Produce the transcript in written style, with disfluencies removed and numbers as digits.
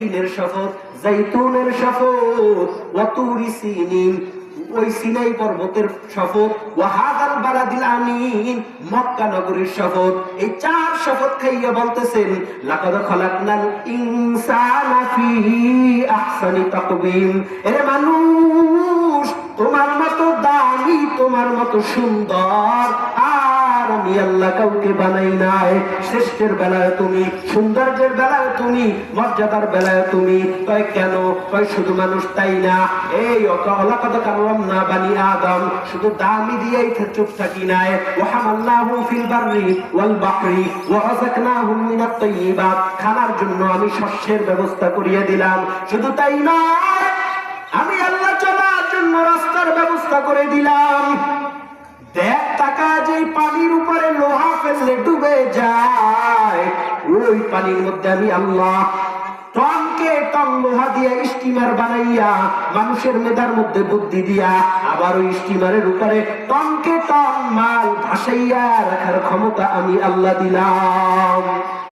শপথ, জাইতুনের শপথ, ওয়াতুরি সিনিন, ওই সিনাই পর্বতের শপথ, ওয়াহাদাল বালাদিল আমিন, মক্কা নগরীর শপথ। এই চার শপথ খাইয়া বলতেছেন, লাকাদ খালাকনাল ইনসানা ফি আহসানি তাকওয়িম। এরে মানুষ, তোমার মতো দামি, তোমার মতো সুন্দর আর আমি আল্লাহ কাউকে বানাই নাই। শ্রেষ্ঠের বেলায় তুমি, সৌন্দর্যের বেলায় তুমি, মর্যাদার বেলায় তুমি। কয় কেন? কয় শুধু মানুষ তাই না, এই লাকাদ কাররামনা বানি আদম, শুধু দামি দিয়েই চুপ থাকি নাই। ওয়া হামালনাহুম ফিল বাররি ওয়াল বাহরি ওয়া রাযাকনাহুম মিনাত তাইয়্যিবাত, খানার জন্য আমি শস্যের ব্যবস্থা করিয়ে দিলাম। শুধু তাই নয়, আমি আল্লাহ চলার জন্য রাস্তার ব্যবস্থা করে দিলাম। দেখ টাকা যে পানির উপরে লোহা ফেললে ডুবে যায়, ওই পানির মধ্যে আমি আল্লাহ টনকে টন লোহা দিয়া স্টিমার বানাইয়া, মানুষের মেধার মধ্যে বুদ্ধি দিয়া আবার ওই স্টিমারের উপরে টনকে টন মাল ভাসাইয়া রাখার ক্ষমতা আমি আল্লাহ দিলাম।